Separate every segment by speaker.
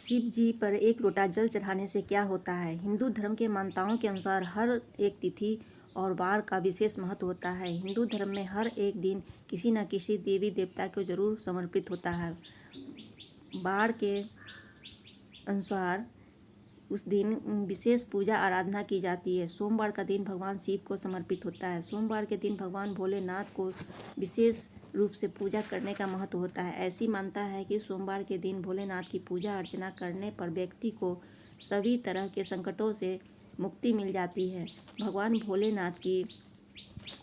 Speaker 1: शिव जी पर एक लोटा जल चढ़ाने से क्या होता है? हिंदू धर्म के मान्यताओं के अनुसार हर एक तिथि और वार का विशेष महत्व होता है। हिंदू धर्म में हर एक दिन किसी न किसी देवी देवता को जरूर समर्पित होता है। वार के अनुसार उस दिन विशेष पूजा आराधना की जाती है। सोमवार का दिन भगवान शिव को समर्पित होता है। सोमवार के दिन भगवान भोलेनाथ को विशेष रूप से पूजा करने का महत्व होता है। ऐसी मान्यता है कि सोमवार के दिन भोलेनाथ की पूजा अर्चना करने पर व्यक्ति को सभी तरह के संकटों से मुक्ति मिल जाती है। भगवान भोलेनाथ की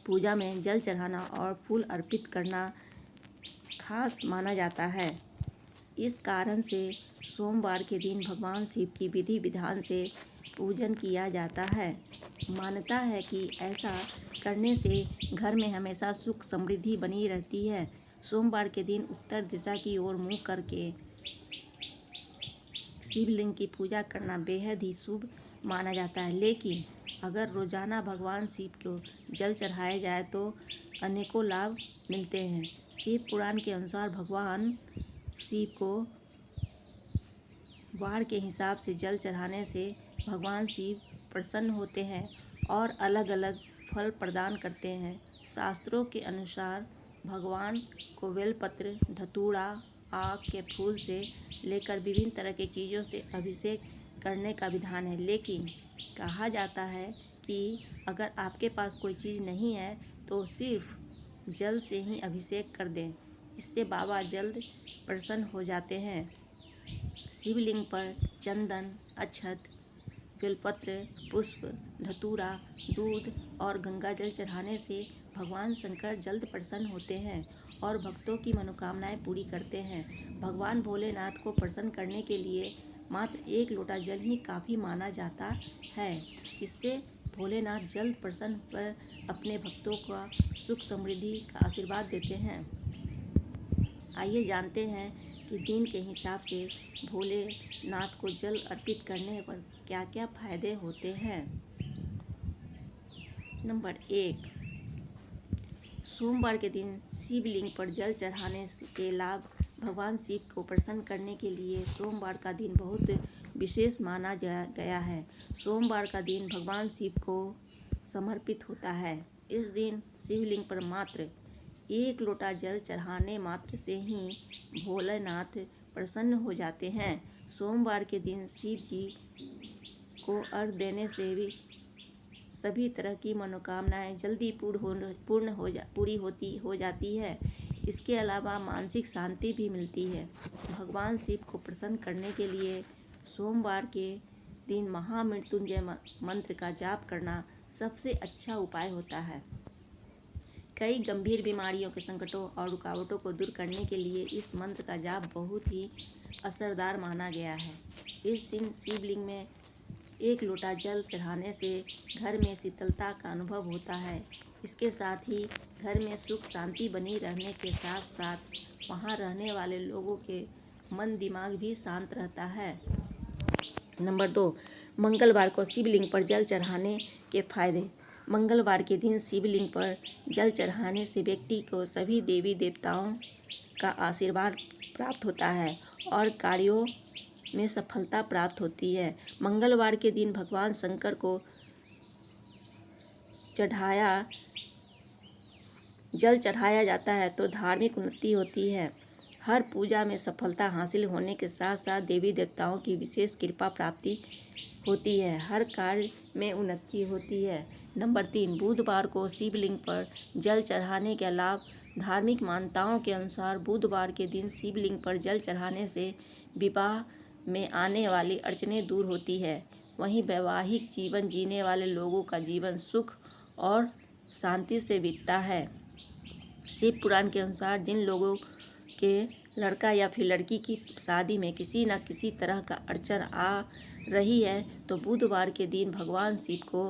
Speaker 1: पूजा में जल चढ़ाना और फूल अर्पित करना खास माना जाता है। इस कारण से सोमवार के दिन भगवान शिव की विधि विधान से पूजन किया जाता है। मान्यता है कि ऐसा करने से घर में हमेशा सुख समृद्धि बनी रहती है। सोमवार के दिन उत्तर दिशा की ओर मुँह करके शिवलिंग की पूजा करना बेहद ही शुभ माना जाता है। लेकिन अगर रोजाना भगवान शिव को जल चढ़ाया जाए तो अनेकों लाभ मिलते हैं। शिव पुराण के अनुसार भगवान शिव को वार के हिसाब से जल चढ़ाने से भगवान शिव प्रसन्न होते हैं और अलग अलग फल प्रदान करते हैं। शास्त्रों के अनुसार भगवान को बेलपत्र, धतूरा, आक के फूल से लेकर विभिन्न तरह की चीज़ों से अभिषेक करने का विधान है। लेकिन कहा जाता है कि अगर आपके पास कोई चीज़ नहीं है तो सिर्फ जल से ही अभिषेक कर दें। इससे बाबा जल्द प्रसन्न हो जाते हैं। शिवलिंग पर चंदन, अक्षत, बेलपत्र, पुष्प, धतूरा, दूध और गंगा जल चढ़ाने से भगवान शंकर जल्द प्रसन्न होते हैं और भक्तों की मनोकामनाएं पूरी करते हैं। भगवान भोलेनाथ को प्रसन्न करने के लिए मात्र एक लोटा जल ही काफ़ी माना जाता है। इससे भोलेनाथ जल्द प्रसन्न होकर अपने भक्तों का सुख समृद्धि का आशीर्वाद देते हैं। आइए जानते हैं कि दिन के हिसाब से भोलेनाथ को जल अर्पित करने पर क्या क्या फायदे होते हैं। नंबर 1, सोमवार के दिन शिवलिंग पर जल चढ़ाने के लाभ। भगवान शिव को प्रसन्न करने के लिए सोमवार का दिन बहुत विशेष माना गया है। सोमवार का दिन भगवान शिव को समर्पित होता है। इस दिन शिवलिंग पर मात्र एक लोटा जल चढ़ाने मात्र से ही भोलेनाथ प्रसन्न हो जाते हैं। सोमवार के दिन शिव जी को अर्घ देने से भी सभी तरह की मनोकामनाएं जल्दी पूरी हो जाती है। इसके अलावा मानसिक शांति भी मिलती है। भगवान शिव को प्रसन्न करने के लिए सोमवार के दिन महामृत्युंजय मंत्र का जाप करना सबसे अच्छा उपाय होता है। कई गंभीर बीमारियों के संकटों और रुकावटों को दूर करने के लिए इस मंत्र का जाप बहुत ही असरदार माना गया है। इस दिन शिवलिंग में एक लोटा जल चढ़ाने से घर में शीतलता का अनुभव होता है। इसके साथ ही घर में सुख शांति बनी रहने के साथ साथ वहाँ रहने वाले लोगों के मन दिमाग भी शांत रहता है। नंबर 2, मंगलवार को शिवलिंग पर जल चढ़ाने के फायदे। मंगलवार के दिन शिवलिंग पर जल चढ़ाने से व्यक्ति को सभी देवी देवताओं का आशीर्वाद प्राप्त होता है और कार्यों में सफलता प्राप्त होती है। मंगलवार के दिन भगवान शंकर को जल चढ़ाया जाता है तो धार्मिक उन्नति होती है। हर पूजा में सफलता हासिल होने के साथ साथ देवी देवताओं की विशेष कृपा प्राप्ति होती है। हर कार्य में उन्नति होती है। नंबर 3, बुधवार को शिवलिंग पर जल चढ़ाने के लाभ। धार्मिक मान्यताओं के अनुसार बुधवार के दिन शिवलिंग पर जल चढ़ाने से विवाह में आने वाली अड़चनें दूर होती है। वहीं वैवाहिक जीवन जीने वाले लोगों का जीवन सुख और शांति से बीतता है। शिव पुराण के अनुसार जिन लोगों के लड़का या फिर लड़की की शादी में किसी न किसी तरह का अड़चन आ रही है तो बुधवार के दिन भगवान शिव को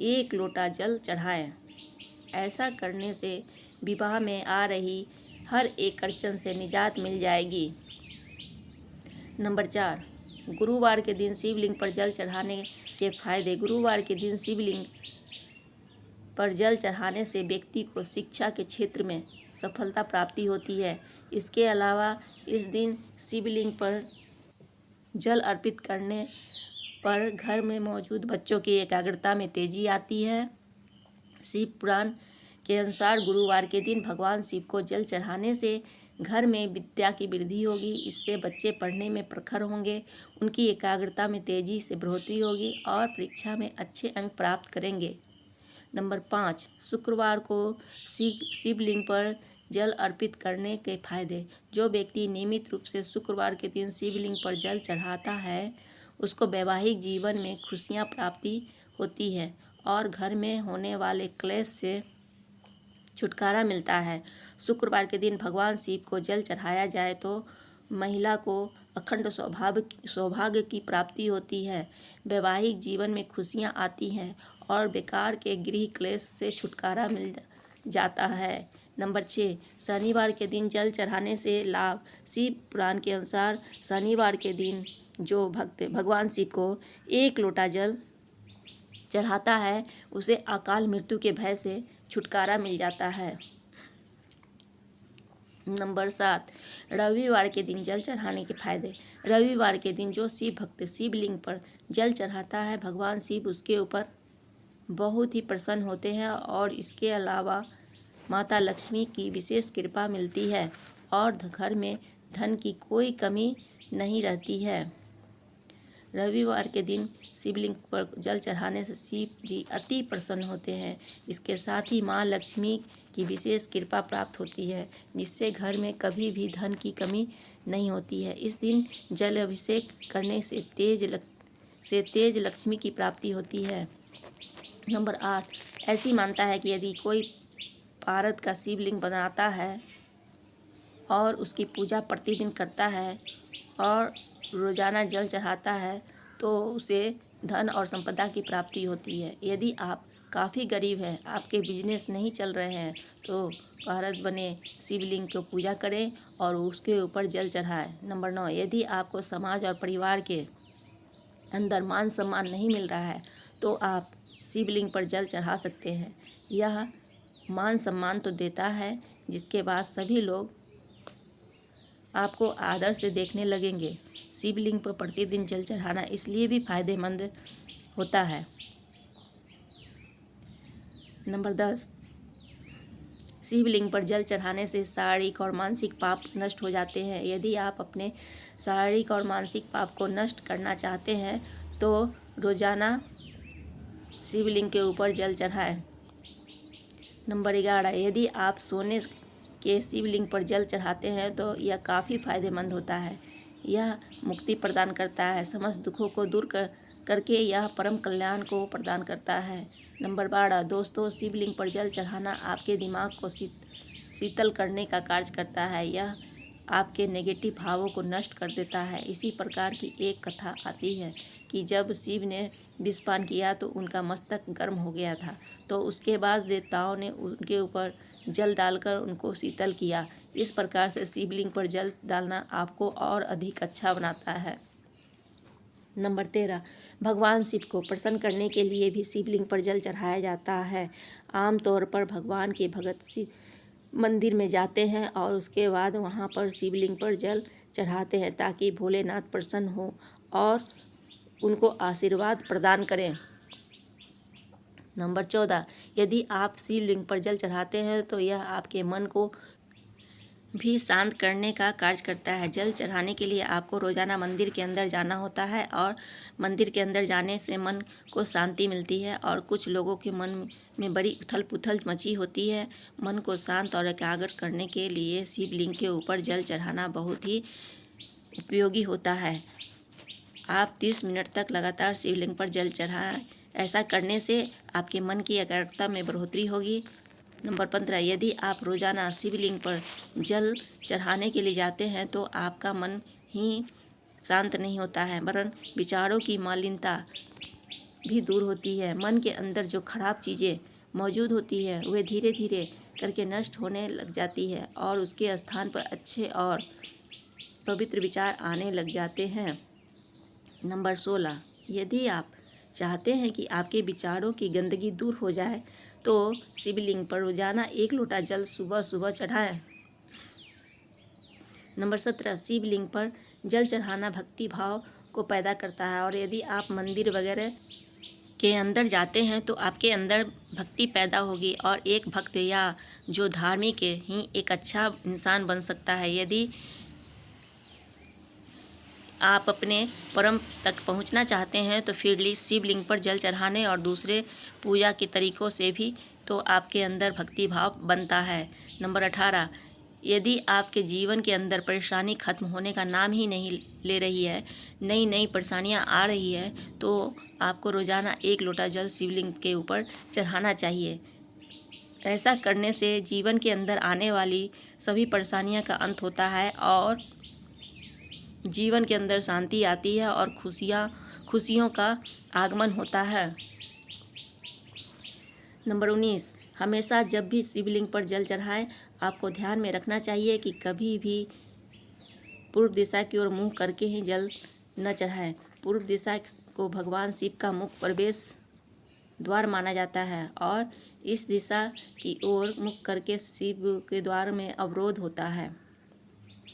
Speaker 1: एक लोटा जल चढ़ाएं। ऐसा करने से विवाह में आ रही हर एक अड़चन से निजात मिल जाएगी। नंबर 4, गुरुवार के दिन शिवलिंग पर जल चढ़ाने के फायदे। गुरुवार के दिन शिवलिंग पर जल चढ़ाने से व्यक्ति को शिक्षा के क्षेत्र में सफलता प्राप्ति होती है। इसके अलावा इस दिन शिवलिंग पर जल अर्पित करने पर घर में मौजूद बच्चों की एकाग्रता में तेजी आती है। शिव पुराण के अनुसार गुरुवार के दिन भगवान शिव को जल चढ़ाने से घर में विद्या की वृद्धि होगी। इससे बच्चे पढ़ने में प्रखर होंगे, उनकी एकाग्रता में तेजी से बढ़ोतरी होगी और परीक्षा में अच्छे अंक प्राप्त करेंगे। नंबर 5, शुक्रवार को शिवलिंग पर जल अर्पित करने के फायदे। जो व्यक्ति नियमित रूप से शुक्रवार के दिन शिवलिंग पर जल चढ़ाता है, उसको वैवाहिक जीवन में खुशियां प्राप्ति होती है और घर में होने वाले क्लेश से छुटकारा मिलता है। शुक्रवार के दिन भगवान शिव को जल चढ़ाया जाए तो महिला को अखंड सौभाग्य की प्राप्ति होती है, वैवाहिक जीवन में खुशियां आती हैं और बेकार के गृह क्लेश से छुटकारा मिल जाता है। नंबर 6, शनिवार के दिन जल चढ़ाने से लाभ। शिव पुराण के अनुसार शनिवार के दिन जो भक्त भगवान शिव को 1 लोटा जल चढ़ाता है, उसे अकाल मृत्यु के भय से छुटकारा मिल जाता है। नंबर 7, रविवार के दिन जल चढ़ाने के फायदे। रविवार के दिन जो शिव भक्त शिवलिंग पर जल चढ़ाता है, भगवान शिव उसके ऊपर बहुत ही प्रसन्न होते हैं और इसके अलावा माता लक्ष्मी की विशेष कृपा मिलती है और घर में धन की कोई कमी नहीं रहती है। रविवार के दिन शिवलिंग पर जल चढ़ाने से शिव जी अति प्रसन्न होते हैं। इसके साथ ही माँ लक्ष्मी की विशेष कृपा प्राप्त होती है, जिससे घर में कभी भी धन की कमी नहीं होती है। इस दिन जल अभिषेक करने से तेज लक्ष्मी की प्राप्ति होती है। नंबर 8, ऐसी मान्यता है कि यदि कोई पारद का शिवलिंग बनाता है और उसकी पूजा प्रतिदिन करता है और रोजाना जल चढ़ाता है तो उसे धन और संपदा की प्राप्ति होती है। यदि आप काफ़ी गरीब हैं, आपके बिजनेस नहीं चल रहे हैं, तो पारद बने शिवलिंग को पूजा करें और उसके ऊपर जल चढ़ाएं। नंबर 9, यदि आपको समाज और परिवार के अंदर मान सम्मान नहीं मिल रहा है तो आप शिवलिंग पर जल चढ़ा सकते हैं। यह मान सम्मान तो देता है, जिसके बाद सभी लोग आपको आदर से देखने लगेंगे। शिवलिंग पर प्रतिदिन जल चढ़ाना इसलिए भी फायदेमंद होता है। नंबर 10, शिवलिंग पर जल चढ़ाने से शारीरिक और मानसिक पाप नष्ट हो जाते हैं। यदि आप अपने शारीरिक और मानसिक पाप को नष्ट करना चाहते हैं तो रोजाना शिवलिंग के ऊपर जल चढ़ाएं। नंबर 11, यदि आप सोने के शिवलिंग पर जल चढ़ाते हैं तो यह काफ़ी फायदेमंद होता है। यह मुक्ति प्रदान करता है, समस्त दुखों को दूर करके यह परम कल्याण को प्रदान करता है। नंबर 12, दोस्तों, शिवलिंग पर जल चढ़ाना आपके दिमाग को शीतल करने का कार्य करता है। यह आपके नेगेटिव भावों को नष्ट कर देता है। इसी प्रकार की एक कथा आती है कि जब शिव ने विषपान किया तो उनका मस्तक गर्म हो गया था, तो उसके बाद देवताओं ने उनके ऊपर जल डालकर उनको शीतल किया। इस प्रकार से शिवलिंग पर जल डालना आपको और अधिक अच्छा बनाता है। नंबर 13, भगवान शिव को प्रसन्न करने के लिए भी शिवलिंग पर जल चढ़ाया जाता है। आमतौर पर भगवान के भगत शिव मंदिर में जाते हैं और उसके बाद वहां पर शिवलिंग पर जल चढ़ाते हैं ताकि भोलेनाथ प्रसन्न हो और उनको आशीर्वाद प्रदान करें। नंबर 14, यदि आप शिवलिंग पर जल चढ़ाते हैं तो यह आपके मन को भी शांत करने का कार्य करता है। जल चढ़ाने के लिए आपको रोजाना मंदिर के अंदर जाना होता है और मंदिर के अंदर जाने से मन को शांति मिलती है और कुछ लोगों के मन में बड़ी उथल पुथल मची होती है। मन को शांत और एकाग्र करने के लिए शिवलिंग के ऊपर जल चढ़ाना बहुत ही उपयोगी होता है। आप 30 मिनट तक लगातार शिवलिंग पर जल चढ़ाएं। ऐसा करने से आपके मन की एकाग्रता में बढ़ोतरी होगी। नंबर 15, यदि आप रोजाना शिवलिंग पर जल चढ़ाने के लिए जाते हैं तो आपका मन ही शांत नहीं होता है, वरन विचारों की मलिनता भी दूर होती है। मन के अंदर जो खराब चीज़ें मौजूद होती है वे धीरे धीरे करके नष्ट होने लग जाती है और उसके स्थान पर अच्छे और पवित्र विचार आने लग जाते हैं। नंबर 16, यदि आप चाहते हैं कि आपके विचारों की गंदगी दूर हो जाए तो शिवलिंग पर रोजाना 1 लोटा जल सुबह सुबह चढ़ाएं। नंबर 17, शिवलिंग पर जल चढ़ाना भक्ति भाव को पैदा करता है। और यदि आप मंदिर वगैरह के अंदर जाते हैं तो आपके अंदर भक्ति पैदा होगी और एक भक्त या जो धार्मिक है ही एक अच्छा इंसान बन सकता है। यदि आप अपने परम तक पहुंचना चाहते हैं तो फिर शिवलिंग पर जल चढ़ाने और दूसरे पूजा के तरीकों से भी तो आपके अंदर भक्ति भाव बनता है। नंबर 18, यदि आपके जीवन के अंदर परेशानी खत्म होने का नाम ही नहीं ले रही है, नई नई परेशानियां आ रही है, तो आपको रोज़ाना 1 लोटा जल शिवलिंग के ऊपर चढ़ाना चाहिए। ऐसा करने से जीवन के अंदर आने वाली सभी परेशानियां का अंत होता है और जीवन के अंदर शांति आती है और खुशियों का आगमन होता है। नंबर 19, हमेशा जब भी शिवलिंग पर जल चढ़ाएं, आपको ध्यान में रखना चाहिए कि कभी भी पूर्व दिशा की ओर मुँह करके ही जल न चढ़ाएं। पूर्व दिशा को भगवान शिव का मुख्य प्रवेश द्वार माना जाता है और इस दिशा की ओर मुख करके शिव के द्वार में अवरोध होता है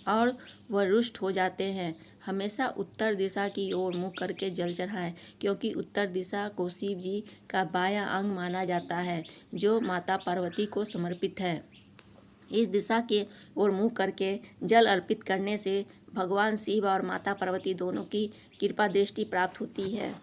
Speaker 1: और वह रुष्ट हो जाते हैं। हमेशा उत्तर दिशा की ओर मुँह करके जल चढ़ाएं, क्योंकि उत्तर दिशा को शिव जी का बायां अंग माना जाता है जो माता पार्वती को समर्पित है। इस दिशा के ओर मुँह करके जल अर्पित करने से भगवान शिव और माता पार्वती दोनों की कृपा दृष्टि प्राप्त होती है।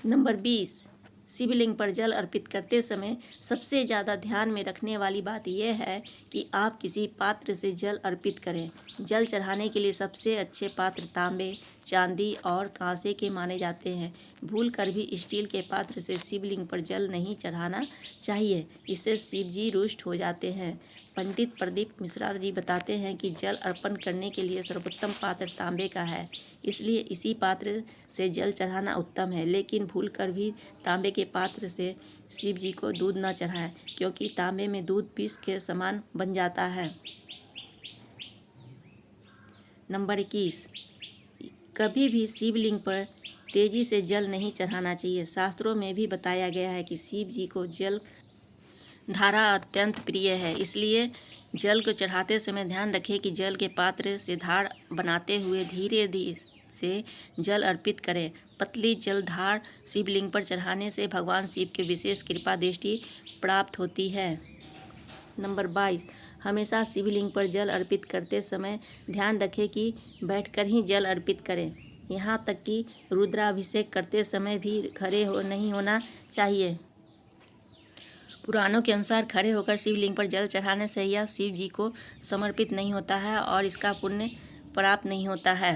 Speaker 1: नंबर 20, शिवलिंग पर जल अर्पित करते समय सबसे ज़्यादा ध्यान में रखने वाली बात यह है कि आप किसी पात्र से जल अर्पित करें। जल चढ़ाने के लिए सबसे अच्छे पात्र तांबे, चांदी और कांसे के माने जाते हैं। भूल कर भी स्टील के पात्र से शिवलिंग पर जल नहीं चढ़ाना चाहिए, इससे शिव जी रुष्ट हो जाते हैं। पंडित प्रदीप मिश्रा जी बताते हैं कि जल अर्पण करने के लिए सर्वोत्तम पात्र तांबे का है, इसलिए इसी पात्र से जल चढ़ाना उत्तम है। लेकिन भूल कर भी तांबे के पात्र से शिव जी को दूध न चढ़ाएं, क्योंकि तांबे में दूध विष के समान बन जाता है। नंबर 21, कभी भी शिवलिंग पर तेजी से जल नहीं चढ़ाना चाहिए। शास्त्रों में भी बताया गया है कि शिव जी को जल धारा अत्यंत प्रिय है, इसलिए जल को चढ़ाते समय ध्यान रखें कि जल के पात्र से धार बनाते हुए धीरे धीरे से जल अर्पित करें। पतली जल धार शिवलिंग पर चढ़ाने से भगवान शिव की विशेष कृपा दृष्टि प्राप्त होती है। नंबर 22, हमेशा शिवलिंग पर जल अर्पित करते समय ध्यान रखें कि बैठकर ही जल अर्पित करें। यहाँ तक कि रुद्राभिषेक करते समय भी खड़े नहीं होना चाहिए। पुराणों के अनुसार खड़े होकर शिवलिंग पर जल चढ़ाने से यह शिव जी को समर्पित नहीं होता है और इसका पुण्य प्राप्त नहीं होता है।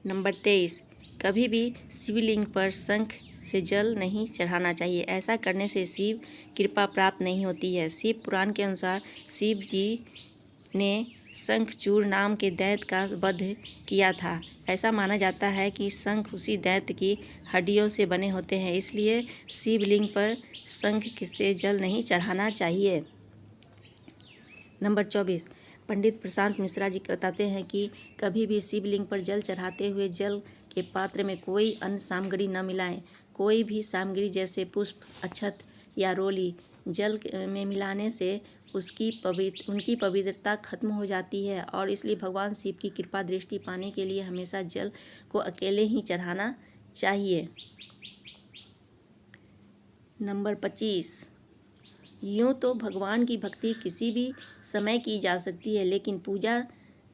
Speaker 1: नंबर 23, कभी भी शिवलिंग पर शंख से जल नहीं चढ़ाना चाहिए। ऐसा करने से शिव कृपा प्राप्त नहीं होती है। शिव पुराण के अनुसार शिव जी ने शंखचूड़ नाम के दैत्य का वध किया था। ऐसा माना जाता है कि शंख उसी दैत्य की हड्डियों से बने होते हैं, इसलिए शिवलिंग पर शंख से जल नहीं चढ़ाना चाहिए। नंबर 24, पंडित प्रशांत मिश्रा जी बताते हैं कि कभी भी शिवलिंग पर जल चढ़ाते हुए जल के पात्र में कोई अन्य सामग्री न मिलाएं। कोई भी सामग्री जैसे पुष्प, अक्षत या रोली जल में मिलाने से उनकी पवित्रता खत्म हो जाती है और इसलिए भगवान शिव की कृपा दृष्टि पाने के लिए हमेशा जल को अकेले ही चढ़ाना चाहिए। नंबर 25, यूँ तो भगवान की भक्ति किसी भी समय की जा सकती है, लेकिन पूजा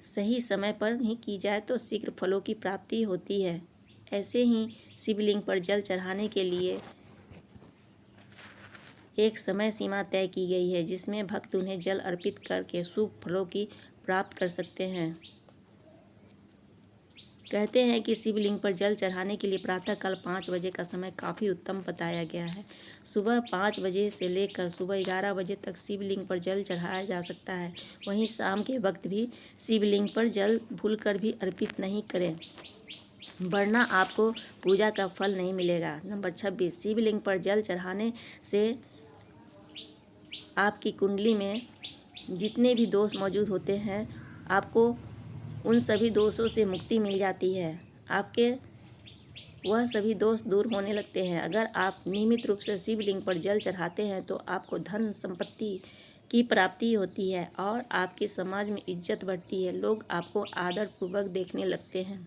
Speaker 1: सही समय पर ही की जाए तो शीघ्र फलों की प्राप्ति होती है। ऐसे ही शिवलिंग पर जल चढ़ाने के लिए एक समय सीमा तय की गई है, जिसमें भक्त उन्हें जल अर्पित करके शुभ फलों की प्राप्त कर सकते हैं। कहते हैं कि शिवलिंग पर जल चढ़ाने के लिए प्रातःकाल 5 बजे का समय काफ़ी उत्तम बताया गया है। सुबह 5 बजे से लेकर सुबह 11 बजे तक शिवलिंग पर जल चढ़ाया जा सकता है। वहीं शाम के वक्त भी शिवलिंग पर जल भूलकर भी अर्पित नहीं करें, वरना आपको पूजा का फल नहीं मिलेगा। नंबर 26, शिवलिंग पर जल चढ़ाने से आपकी कुंडली में जितने भी दोष मौजूद होते हैं, आपको उन सभी दोषों से मुक्ति मिल जाती है। आपके वह सभी दोष दूर होने लगते हैं। अगर आप नियमित रूप से शिवलिंग पर जल चढ़ाते हैं तो आपको धन संपत्ति की प्राप्ति होती है और आपके समाज में इज्जत बढ़ती है। लोग आपको आदरपूर्वक देखने लगते हैं।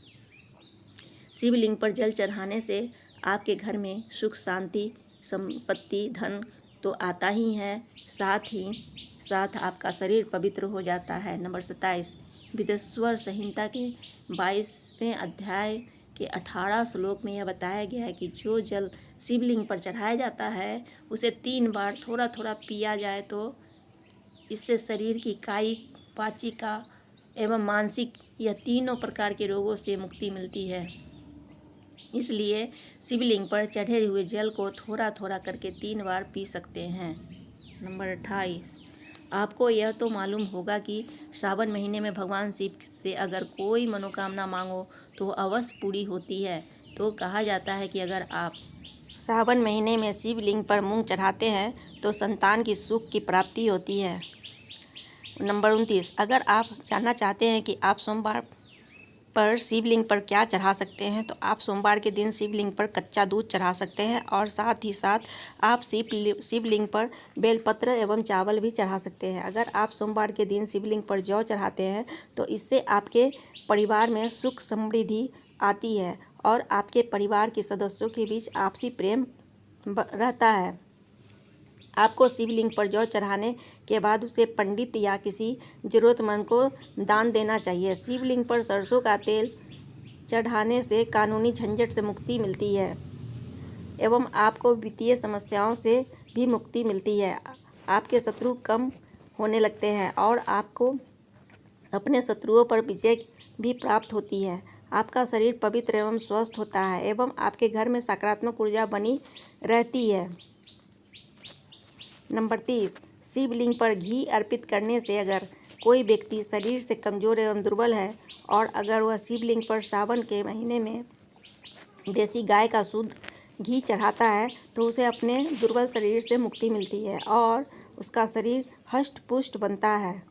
Speaker 1: शिवलिंग पर जल चढ़ाने से आपके घर में सुख, शांति, संपत्ति, धन तो आता ही है, साथ ही साथ आपका शरीर पवित्र हो जाता है। नंबर 27, विदेश्वर संहिता के 22वें अध्याय के 18 श्लोक में यह बताया गया है कि जो जल शिवलिंग पर चढ़ाया जाता है उसे 3 बार थोड़ा थोड़ा पिया जाए तो इससे शरीर की कायिक, वाचिका एवं मानसिक यह तीनों प्रकार के रोगों से मुक्ति मिलती है। इसलिए शिवलिंग पर चढ़े हुए जल को थोड़ा थोड़ा करके 3 बार पी सकते हैं। नंबर 28, आपको यह तो मालूम होगा कि सावन महीने में भगवान शिव से अगर कोई मनोकामना मांगो तो अवश्य पूरी होती है। तो कहा जाता है कि अगर आप सावन महीने में शिवलिंग पर मूंग चढ़ाते हैं तो संतान की सुख की प्राप्ति होती है। नंबर 29, अगर आप जानना चाहते हैं कि आप सोमवार पर शिवलिंग पर क्या चढ़ा सकते हैं तो आप सोमवार के दिन शिवलिंग पर कच्चा दूध चढ़ा सकते हैं और साथ ही साथ आप शिवलिंग पर बेलपत्र एवं चावल भी चढ़ा सकते हैं। अगर आप सोमवार के दिन शिवलिंग पर जौ चढ़ाते हैं तो इससे आपके परिवार में सुख समृद्धि आती है और आपके परिवार के सदस्यों के बीच आपसी प्रेम रहता है। आपको शिवलिंग पर जौ चढ़ाने के बाद उसे पंडित या किसी ज़रूरतमंद को दान देना चाहिए। शिवलिंग पर सरसों का तेल चढ़ाने से कानूनी झंझट से मुक्ति मिलती है एवं आपको वित्तीय समस्याओं से भी मुक्ति मिलती है। आपके शत्रु कम होने लगते हैं और आपको अपने शत्रुओं पर विजय भी प्राप्त होती है। आपका शरीर पवित्र एवं स्वस्थ होता है एवं आपके घर में सकारात्मक ऊर्जा बनी रहती है। नंबर 30, शिवलिंग पर घी अर्पित करने से अगर कोई व्यक्ति शरीर से कमज़ोर एवं दुर्बल है और अगर वह शिवलिंग पर सावन के महीने में देसी गाय का शुद्ध घी चढ़ाता है तो उसे अपने दुर्बल शरीर से मुक्ति मिलती है और उसका शरीर हष्ट पुष्ट बनता है।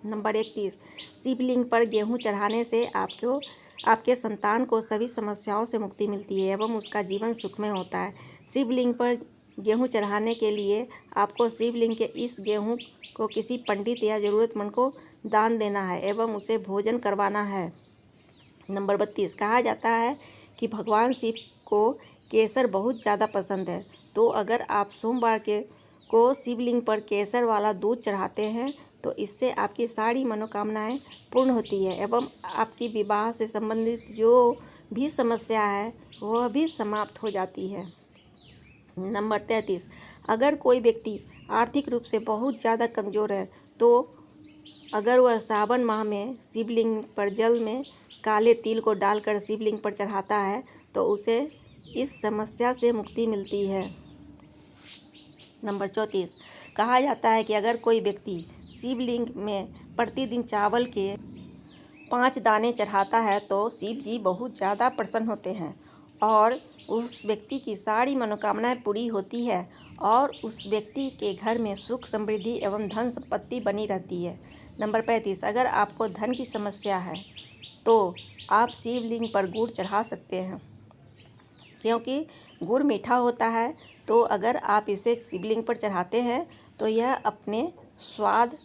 Speaker 1: नंबर 31, शिवलिंग पर गेहूँ चढ़ाने से आपके संतान को सभी समस्याओं से मुक्ति मिलती है एवं उसका जीवन सुखमय होता है। शिवलिंग पर गेहूँ चढ़ाने के लिए आपको शिवलिंग के इस गेहूँ को किसी पंडित या ज़रूरतमंद को दान देना है एवं उसे भोजन करवाना है। नंबर 32, कहा जाता है कि भगवान शिव को केसर बहुत ज़्यादा पसंद है। तो अगर आप सोमवार को शिवलिंग पर केसर वाला दूध चढ़ाते हैं तो इससे आपकी सारी मनोकामनाएं पूर्ण होती है एवं आपकी विवाह से संबंधित जो भी समस्या है वह भी समाप्त हो जाती है। नंबर 33, अगर कोई व्यक्ति आर्थिक रूप से बहुत ज़्यादा कमज़ोर है तो अगर वह सावन माह में शिवलिंग पर जल में काले तिल को डालकर शिवलिंग पर चढ़ाता है तो उसे इस समस्या से मुक्ति मिलती है। नंबर 34, कहा जाता है कि अगर कोई व्यक्ति शिवलिंग में प्रतिदिन चावल के 5 दाने चढ़ाता है तो शिव जी बहुत ज़्यादा प्रसन्न होते हैं और उस व्यक्ति की सारी मनोकामनाएं पूरी होती है और उस व्यक्ति के घर में सुख समृद्धि एवं धन संपत्ति बनी रहती है। नंबर 35, अगर आपको धन की समस्या है तो आप शिवलिंग पर गुड़ चढ़ा सकते हैं क्योंकि गुड़ मीठा होता है। तो अगर आप इसे शिवलिंग पर चढ़ाते हैं तो यह अपने स्वाद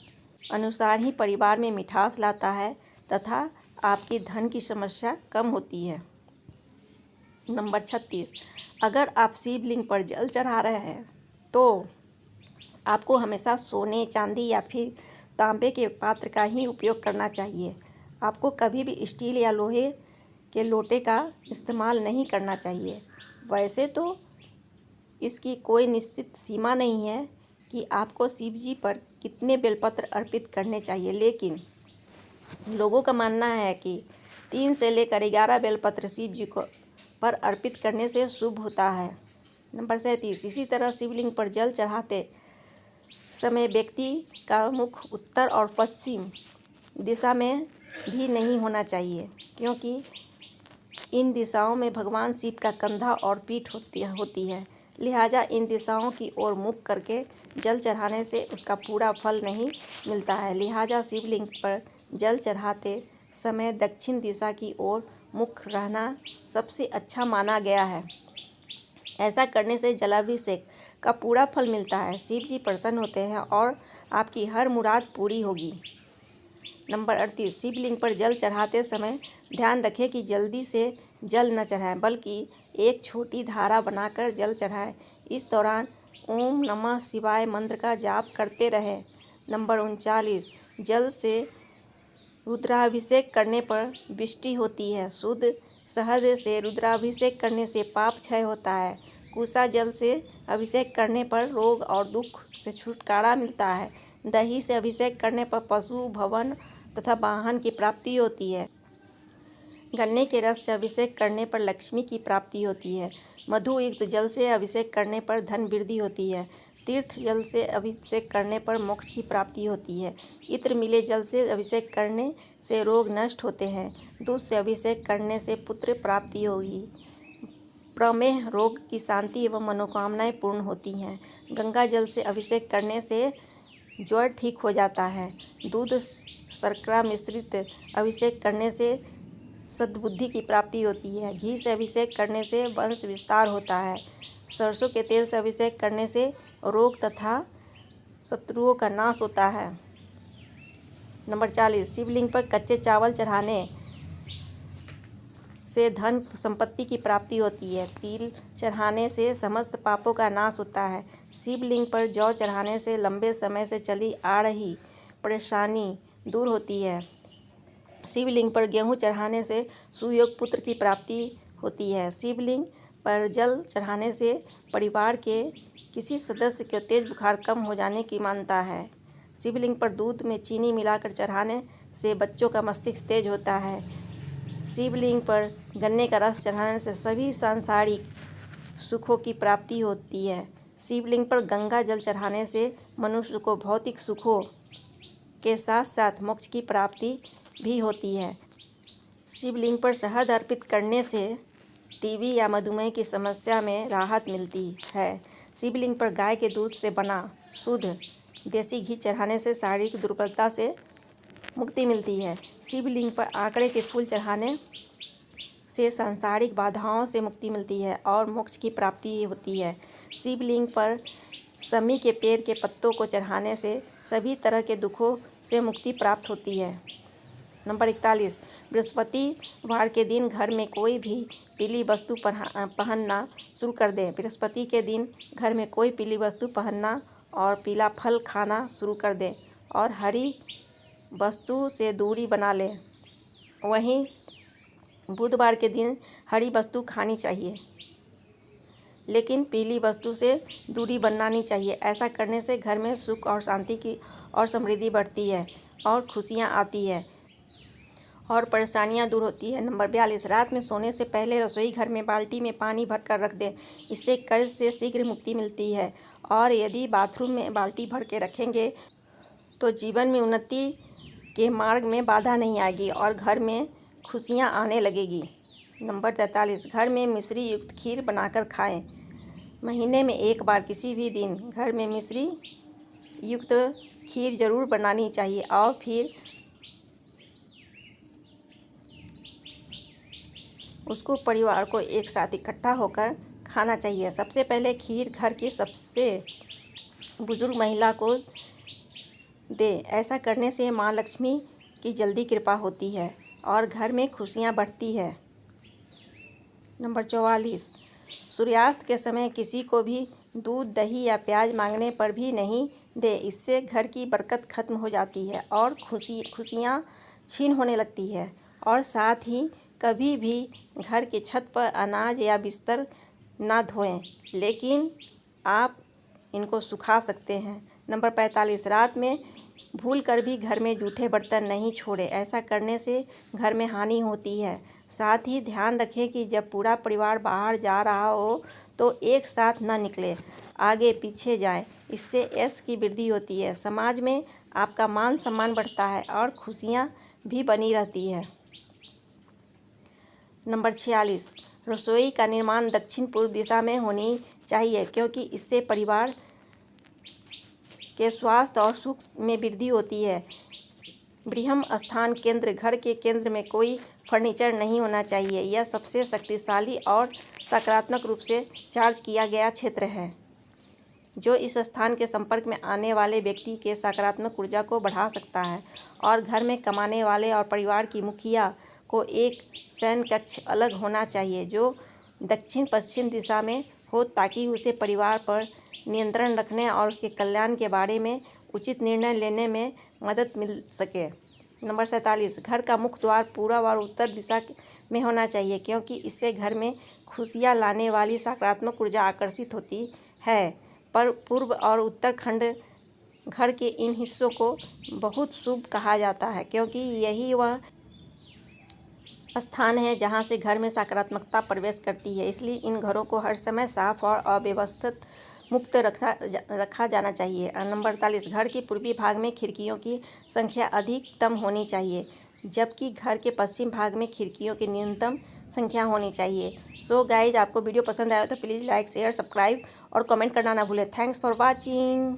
Speaker 1: अनुसार ही परिवार में मिठास लाता है तथा आपकी धन की समस्या कम होती है। नंबर 36, अगर आप शिवलिंग पर जल चढ़ा रहे हैं तो आपको हमेशा सोने, चांदी या फिर तांबे के पात्र का ही उपयोग करना चाहिए। आपको कभी भी स्टील या लोहे के लोटे का इस्तेमाल नहीं करना चाहिए। वैसे तो इसकी कोई निश्चित सीमा नहीं है कि आपको शिव जी पर कितने बेलपत्र अर्पित करने चाहिए, लेकिन लोगों का मानना है कि 3 से लेकर 11 बेलपत्र शिव जी को पर अर्पित करने से शुभ होता है। नंबर 37, इसी तरह शिवलिंग पर जल चढ़ाते समय व्यक्ति का मुख उत्तर और पश्चिम दिशा में भी नहीं होना चाहिए क्योंकि इन दिशाओं में भगवान शिव का कंधा और पीठ होती है। लिहाजा इन दिशाओं की ओर मुख करके जल चढ़ाने से उसका पूरा फल नहीं मिलता है। लिहाजा शिवलिंग पर जल चढ़ाते समय दक्षिण दिशा की ओर मुख रहना सबसे अच्छा माना गया है। ऐसा करने से जलाभिषेक का पूरा फल मिलता है। शिव जी प्रसन्न होते हैं और आपकी हर मुराद पूरी होगी। नंबर 38, शिवलिंग पर जल चढ़ाते समय ध्यान रखें कि जल्दी से जल न चढ़ाएं, बल्कि एक छोटी धारा बनाकर जल चढ़ाएं। इस दौरान ओम नमः शिवाय मंत्र का जाप करते रहें। नंबर 39, जल से रुद्राभिषेक करने पर वृष्टि होती है। शुद्ध शहद से रुद्राभिषेक करने से पाप क्षय होता है। कुशा जल से अभिषेक करने पर रोग और दुख से छुटकारा मिलता है। दही से अभिषेक करने पर पशु, भवन तथा वाहन की प्राप्ति होती है। गन्ने के रस से अभिषेक करने पर लक्ष्मी की प्राप्ति होती है। मधु युक्त जल से अभिषेक करने पर धन वृद्धि होती है। तीर्थ जल से अभिषेक करने पर मोक्ष की प्राप्ति होती है। इत्र मिले जल से अभिषेक करने से रोग नष्ट होते हैं। दूध से अभिषेक करने से पुत्र प्राप्ति होगी। प्रमेह रोग की शांति एवं मनोकामनाएं पूर्ण होती हैं। गंगा जल से अभिषेक करने से ज्वर ठीक हो जाता है। दूध शर्करा मिश्रित अभिषेक करने से सद्बुद्धि की प्राप्ति होती है। घी से अभिषेक करने से वंश विस्तार होता है। सरसों के तेल से अभिषेक करने से रोग तथा शत्रुओं का नाश होता है। नंबर 40, शिवलिंग पर कच्चे चावल चढ़ाने से धन संपत्ति की प्राप्ति होती है। तिल चढ़ाने से समस्त पापों का नाश होता है। शिवलिंग पर जौ चढ़ाने से लंबे समय से चली आ रही परेशानी दूर होती है। शिवलिंग पर गेहूं चढ़ाने से सुयोग पुत्र की प्राप्ति होती है। शिवलिंग पर जल चढ़ाने से परिवार के किसी सदस्य के तेज बुखार कम हो जाने की मान्यता है। शिवलिंग पर दूध में चीनी मिलाकर चढ़ाने से बच्चों का मस्तिष्क तेज होता है। शिवलिंग पर गन्ने का रस चढ़ाने से सभी सांसारिक सुखों की प्राप्ति होती है। शिवलिंग पर गंगा जल चढ़ाने से मनुष्य को भौतिक सुखों के साथ साथ मोक्ष की प्राप्ति भी होती है। शिवलिंग पर शहद अर्पित करने से टीबी या मधुमेह की समस्या में राहत मिलती है। शिवलिंग पर गाय के दूध से बना शुद्ध देसी घी चढ़ाने से शारीरिक दुर्बलता से मुक्ति मिलती है। शिवलिंग पर आंकड़े के फूल चढ़ाने से सांसारिक बाधाओं से मुक्ति मिलती है और मोक्ष की प्राप्ति होती है। शिवलिंग पर समी के पेड़ के पत्तों को चढ़ाने से सभी तरह के दुखों से मुक्ति प्राप्त होती है। नंबर 41, बृहस्पतिवार के दिन घर में कोई भी पीली वस्तु पहनना शुरू कर दें। बृहस्पति के दिन घर में कोई पीली वस्तु पहनना और पीला फल खाना शुरू कर दें और हरी वस्तु से दूरी बना लें। वहीं बुधवार के दिन हरी वस्तु खानी चाहिए, लेकिन पीली वस्तु से दूरी बनानी चाहिए। ऐसा करने से घर में सुख और शांति की और समृद्धि बढ़ती है और खुशियाँ आती है और परेशानियां दूर होती है। नंबर 42, रात में सोने से पहले रसोई घर में बाल्टी में पानी भरकर रख दें। इससे कर्ज से शीघ्र मुक्ति मिलती है और यदि बाथरूम में बाल्टी भर के रखेंगे तो जीवन में उन्नति के मार्ग में बाधा नहीं आएगी और घर में खुशियां आने लगेगी। नंबर 43, घर में मिश्री युक्त खीर बनाकर खाएं। महीने में एक बार किसी भी दिन घर में मिश्री युक्त खीर जरूर बनानी चाहिए और फिर उसको परिवार को एक साथ इकट्ठा होकर खाना चाहिए। सबसे पहले खीर घर की सबसे बुजुर्ग महिला को दें। ऐसा करने से माँ लक्ष्मी की जल्दी कृपा होती है और घर में खुशियाँ बढ़ती है। नंबर 44, सूर्यास्त के समय किसी को भी दूध, दही या प्याज मांगने पर भी नहीं दे। इससे घर की बरकत खत्म हो जाती है और खुशियाँ छीन होने लगती है। और साथ ही कभी भी घर की छत पर अनाज या बिस्तर ना धोएं, लेकिन आप इनको सुखा सकते हैं। नंबर 45, रात में भूल कर भी घर में जूठे बर्तन नहीं छोड़ें। ऐसा करने से घर में हानि होती है। साथ ही ध्यान रखें कि जब पूरा परिवार बाहर जा रहा हो तो एक साथ न निकले, आगे पीछे जाएं। इससे यश की वृद्धि होती है, समाज में आपका मान सम्मान बढ़ता है और खुशियाँ भी बनी रहती है। नंबर 46, रसोई का निर्माण दक्षिण पूर्व दिशा में होनी चाहिए, क्योंकि इससे परिवार के स्वास्थ्य और सुख में वृद्धि होती है। ब्रह्म स्थान केंद्र, घर के केंद्र में कोई फर्नीचर नहीं होना चाहिए। यह सबसे शक्तिशाली और सकारात्मक रूप से चार्ज किया गया क्षेत्र है। जो इस स्थान के संपर्क में आने वाले व्यक्ति के सकारात्मक ऊर्जा को बढ़ा सकता है। और घर में कमाने वाले और परिवार की मुखिया को एक शयन कक्ष अलग होना चाहिए जो दक्षिण पश्चिम दिशा में हो, ताकि उसे परिवार पर नियंत्रण रखने और उसके कल्याण के बारे में उचित निर्णय लेने में मदद मिल सके। नंबर 47, घर का मुख्य द्वार पूर्व और उत्तर दिशा में होना चाहिए, क्योंकि इससे घर में खुशियाँ लाने वाली सकारात्मक ऊर्जा आकर्षित होती है। पर पूर्व और उत्तर खंड घर के इन हिस्सों को बहुत शुभ कहा जाता है, क्योंकि यही वह स्थान है जहाँ से घर में सकारात्मकता प्रवेश करती है। इसलिए इन घरों को हर समय साफ और अव्यवस्थित मुक्त रखा जाना चाहिए। नंबर 48, घर के पूर्वी भाग में खिड़कियों की संख्या अधिकतम होनी चाहिए, जबकि घर के पश्चिम भाग में खिड़कियों की न्यूनतम संख्या होनी चाहिए। सो गाइज, आपको वीडियो पसंद आया तो प्लीज़ लाइक, शेयर, सब्सक्राइब और कमेंट करना ना भूलें। Thanks for watching.